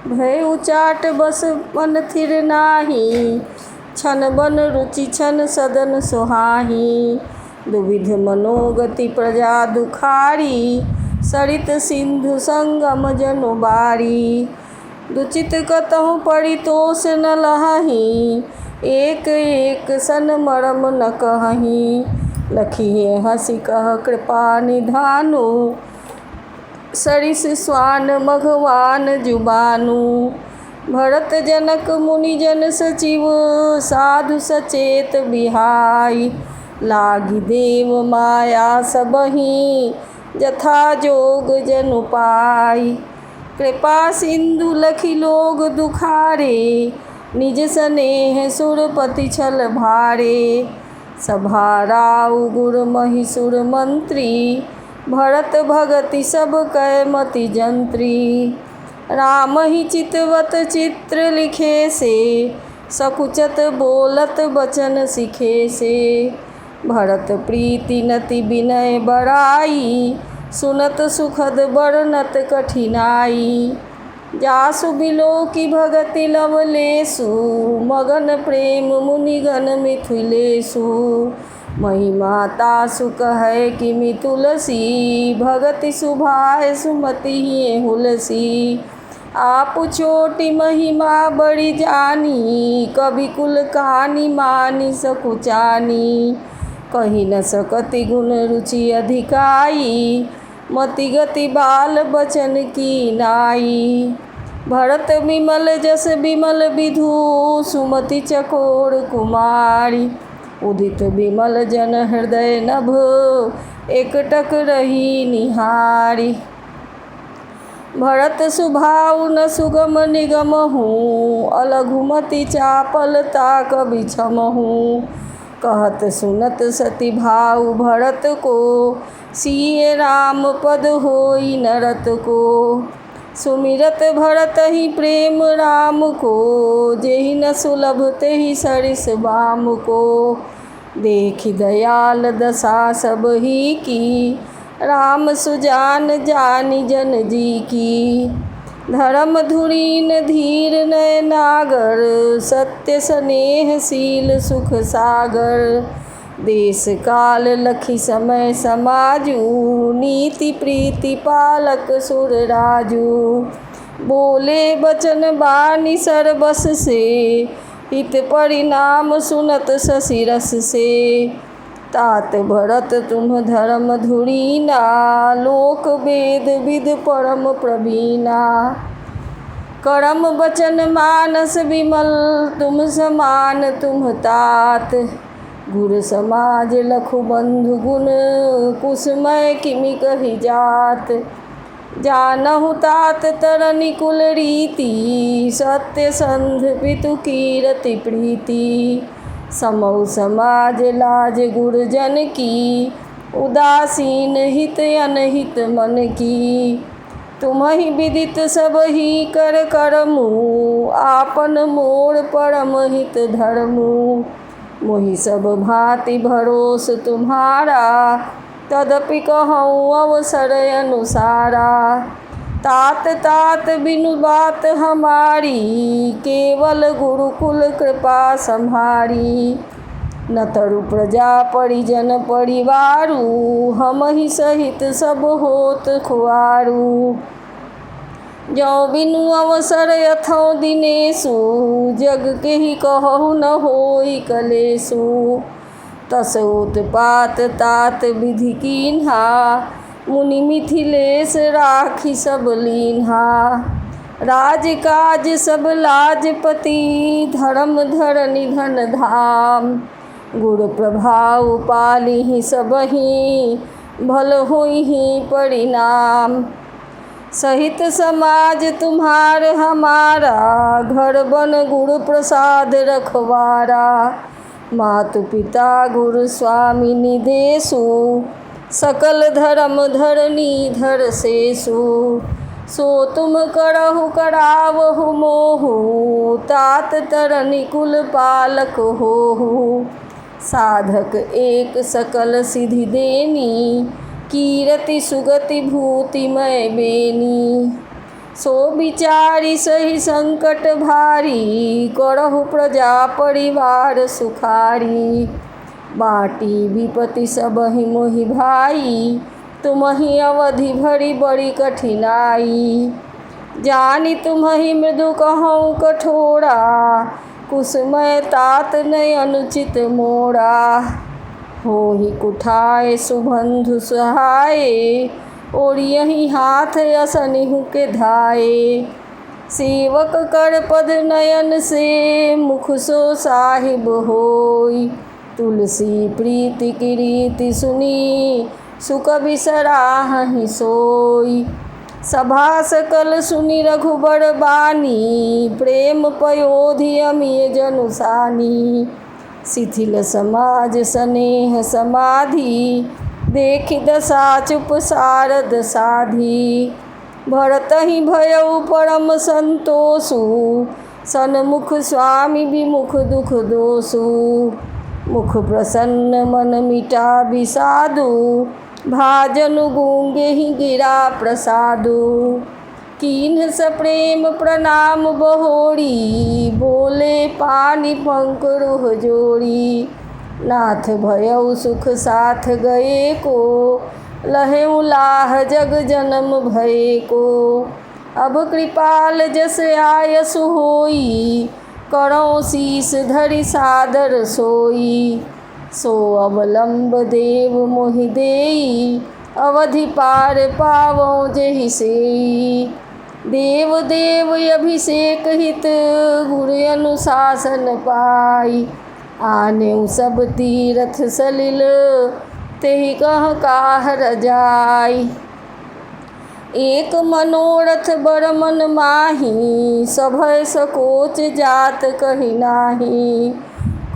भय उचाट बस मन थिर नाही, छन बन रुचि छन सदन सुहाही। दुविध मनोगति प्रजा दुखारी, सरित सिंधु संगम जनु बारी। दुचित कतहु परितोष न लहही, एक एक सन मरम न कहही। लखिए हँसी कह कृपा निधानु, सरिस स्वान मघवान जुबानु। भरत जनक मुनि जन सचिव, साधु सचेत बिहाई। लागी देव माया सबहि, जथा जोग जनु पाई। कृपा सिंधु लखि लोग दुखारे, निज सनेह सुरपति छल भारे। सभा राउ गुर महिसुर मंत्री, भरत भगति सब कै मति जंत्री। राम ही चितवत चित्र लिखे से, सकुचत बोलत बचन सिखे से। भरत प्रीति नति विनय बड़ाई, सुनत सुखद बरनत कठिनाई। जासु बिलो की भगति लवलेसु, मगन प्रेम मुनिगण मिथिलेसु। महिमा तासु कहै किमि तुलसी, भगति सुभाय सुमति हुलसी। आप छोटी महिमा बड़ी जानी, कवि कुल कहानी मानी सकुचानी। कही न सकति गुण रुचि अधिकाई, मति गति बाल बचन की नाई। भरत विमल जस विमल विधु, सुमति चकोर कुमारी। उदित विमल जन हृदय नभ, एकटक रही निहारी। भरत सुभाउ न सुगम निगम हूँ, अलघुमति चापलता कबि छमहूँ। कहत सुनत सति भाउ भरत को, सिय राम पद होई नरत को। सुमिरत भरत ही प्रेम राम को, जेहि न सुलभ तेहि सरिस बाम को। देखि दयाल दशा सब ही की, राम सुजान जानि जन जी की। धर्म धुरीन धीर नय नागर, सत्य स्नेह शील सुख सागर। देश काल लखि समय समाजू, नीति प्रीति पालक सुर राजू। बोले बचन बानी सरबस से, हित परिणाम सुनत शशि रस से। तात भरत तुम धर्म धुरीना, लोक वेद विद परम प्रवीणा। करम बचन मानस विमल, तुम समान तुम तात। गुर समाज लखु बंधु गुण, कुसमय किमि कहि जात। जानहु तात तरनि कुल रीति, सत्य संध पितु कीरति प्रीति। समौ समाज लाज गुरजन की, उदासीन हित अनहित मन की। तुम्हि विदित सब ही कर करमु, आपन मोर परम हित धर्मु। मोहि सब भांति भरोस तुम्हारा, तदपि कहूँ अवसर अनुसारा। तात तात बिनु बात हमारी, केवल गुरुकुल कृपा सम्हारी। न तरु प्रजा परिजन परिवारु, हम ही सहित सब होत खुआरू। जो बिनु अवसर यथौ दिनेषु, जग के ही कहु न होई कलेषु। तस उत्पात तात विधि कीन्हा, मुनि मिथिलेश राखी सब लीन्हा। राज काज सब लाजपति, धर्म धरनि धन धाम। गुर प्रभाव पालिहि सबहि, भल होइहि परिणाम। सहित समाज तुम्हार हमारा, घर बन गुरु प्रसाद रखवारा। मातु पिता गुरु स्वामी निदेशु, सकल धर्म धरनी धर सेसु। सो तुम करहु करावहु मोहु, तात तरनि कुल पालक होहु। साधक एक सकल सिद्धि देनी, कीरति सुगति भूतिमय बेनी। सो विचारी सही संकट भारी, करहु प्रजा परिवार सुखारी। बाटी विपति सबहि मोहि भाई, तुम्हि अवधि भरी बड़ी कठिनाई। जानी तुम्हि मृदु कहूँ कठोरा, कुसमय तात नय अनुचित मोरा। होहि कुठाय सुबंधु सहाय, ओरियहि हाथ असनिहु के धाये। सेवक कर पद नयन से, मुख सो साहिब होई। तुलसी प्रीति की रीति सुनी, सुख बिसराहि सोई। सभा सकल सुनि रघुबर बानी, प्रेम पयोधि अमिय जनु सानी। शिथिल समाज स्नेह समाधि, देखि दशा चुप सारद साधी। भरतहि भयउ परम संतोषु, सन्मुख स्वामी विमुख दुख दोषु। मुख प्रसन्न मन मिटा विषादु, भाजनु गूंगे गिरा प्रसादु। कीन्ह सप्रेम प्रणाम बहोरी, बोले पानी पंकरुह जोड़ी। नाथ भयउ सुख साथ गए को, लहेउ लाह जग जन्म भये को। अब कृपाल जस आयसु होई, करौ शीस धरि सादर सोई। सो अवलंब देव मोहि देई, अवधि पार पावौ जेहि सेई। देव देव अभिषेक हित, गुर अनुशासन पाई। आनेउ सब तीरथ सलिल, तेहि कह काहर जाई। एक मनोरथ बर मन माही, सभय सकोच जात कहि नाही।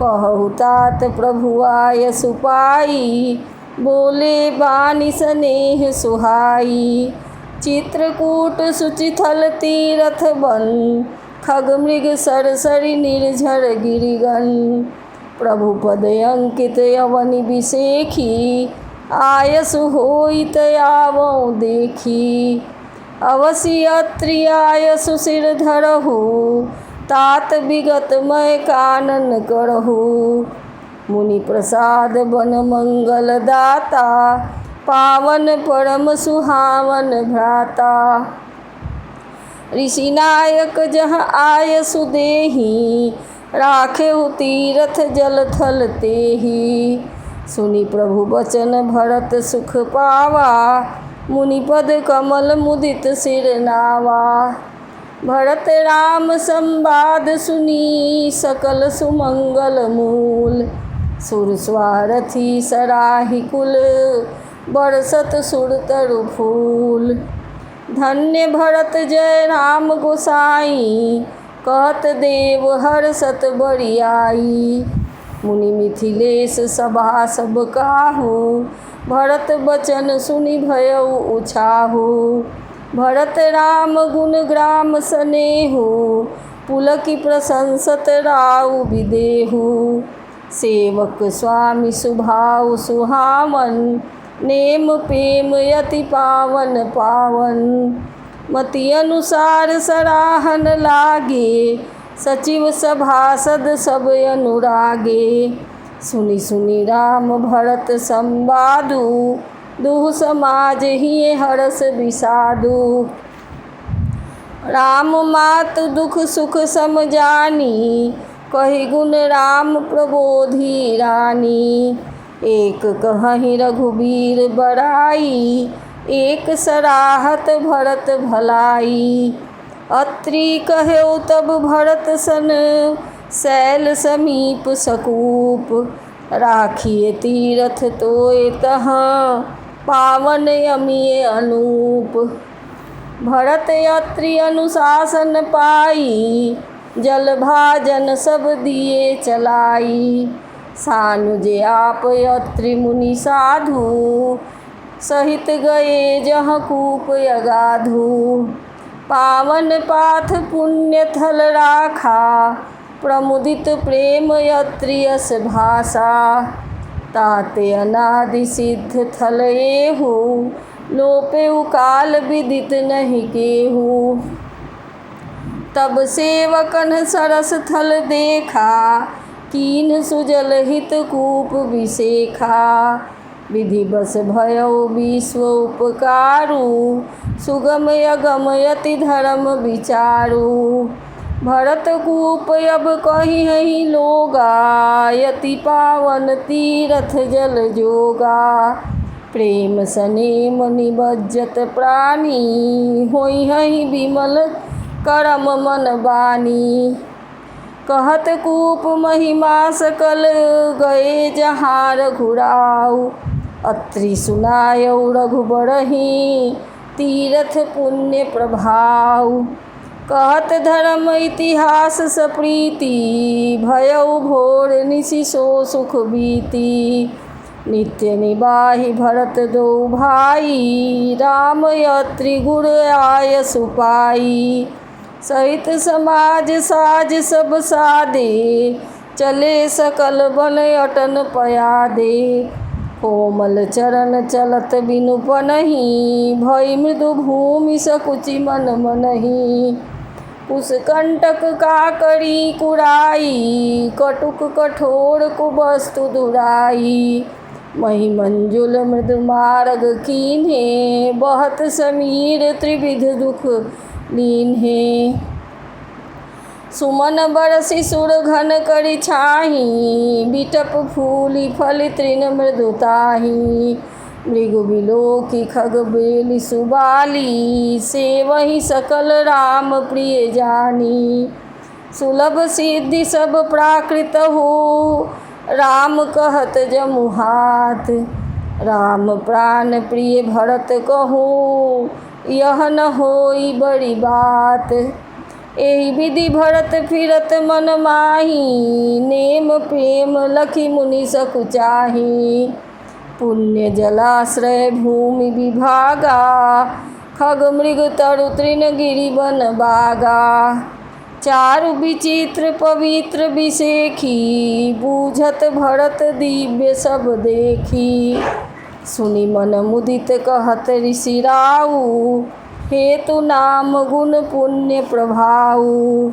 कहु तात प्रभु आयसु पाई, बोले बानी स्नेह सुहाई। चित्रकूट सुचिथल तीरथ बन, खग मृग सरसरि निर्झर गिरिगन। प्रभु पद अंकित अवनि बिसेखी, आयसु होइत आवौ देखी। अवसि अत्रि आयसु सिर धरहु, तात विगत मय कानन करहु। मुनि प्रसाद बन मंगल दाता, पावन परम सुहावन भ्राता। ऋषि नायक जहाँ आयसु देहि, राखेहु तीरथ जल थल तेहि। सुनि प्रभु बचन भरत सुख पावा, मुनिपद कमल मुदित सिर नावा। भरत राम संवाद सुनी, सकल सुमंगल मूल। सुर स्वारथी सराहि कुल, बरसत सुर तरु फूल। धन्य भरत जय राम गोसाई, कहत देव हर्षत बड़ियाई। मुनि मिथिलेश सभा सब काहू, भरत बचन सुनि भयउ उछाहू। भरत राम गुण ग्राम सनेहु, पुलकी प्रशंसत राउ विदेहु। सेवक स्वामी सुभाउ सुहावन, नेम प्रेम यति पावन पावन। मति अनुसार सराहन लागे, सचिव सभासद सब अनुरागे। सुनि सुनि राम भरत संवादु, दुह समाज हिये हरस विषादु। राम मात दुख सुख सम जानी, कहि गुण राम प्रबोधि रानी। एक कहहि रघुबीर बड़ाई, एक सराहत भरत भलाई। अत्रि कहेउ तब भरत सन, शैल समीप सकूप। राखिए तीरथ तोय तहाँ, पावन अमिय अनूप। भरत अत्रि अनुशासन पाई, जल भाजन सब दिए चलाई। सानुज आप अत्रि मुनि साधु, सहित गए जहाँ कूप अगाधु। पावन पाथ पुण्य थल राखा, प्रमुदित प्रेम अत्रि यस भाषा। ताते अनादि सिद्ध थल एहु, लोपेउ काल विदित नहीं केहू। तब सेवकन सरस थल देखा, कीन सुजल हित कूप विसेखा। विधि बस भयउ विश्व उपकारु, सुगम अगम यति धर्म विचारु। भरत कूप अब कहिहि लोगा, यति पावन तीरथ जल जोगा। प्रेम सनेम निबज्जत प्राणी, होइहि विमल करम मन बानी। कहत कूप महिमा सकल, गए जहाँ रघुराऊ। अत्रि सुनायउ रघुबरहि, तीरथ पुण्य प्रभाऊ। कहत धर्म इतिहास सप्रीति, भयउ भोर निशि सो सुख बीती। नित्य निबाहि भरत दो भाई, राम अत्रि गुर आय सुपाई। सहित समाज साज सब सादे, चले सकल बन अटन पयादे। कोमल चरण चलत बिनु पनहि, भई मृदु भूमि सकुचि मन मनहि। कुशकंटक काकरी कुराई, कटुक कठोर कुबस्तु दुराई। मही मंजुल मृदु मार्ग कीन्हे, बहत समीर त्रिविध दुख लीन्हे। सुमन बरसि सुर घन करि छाहि, बिटप फूलि फलि तृण मृदु ताहि। मृग बिलोकि खग बेलि सुबाली, सेवहि सकल राम प्रिय जानी। सुलभ सिद्धि सब प्राकृत हो, राम कहत जमु हाथ। राम प्राण प्रिय भरत कहू, यह न होई बड़ी बात। एहि विधि भरत फिरत मन माही, नेम प्रेम लखि मुनि सकुचाही। पुण्य जलाश्रय भूमि विभागा, खग मृग तरु तृण गिरि वन बागा। चारु विचित्र पवित्र बिसेखी, बूझत भरत दिव्य सब देखी। सुनि मन मुदित कहत ऋषि राऊ, हेतु नाम गुण पुण्य प्रभाऊ।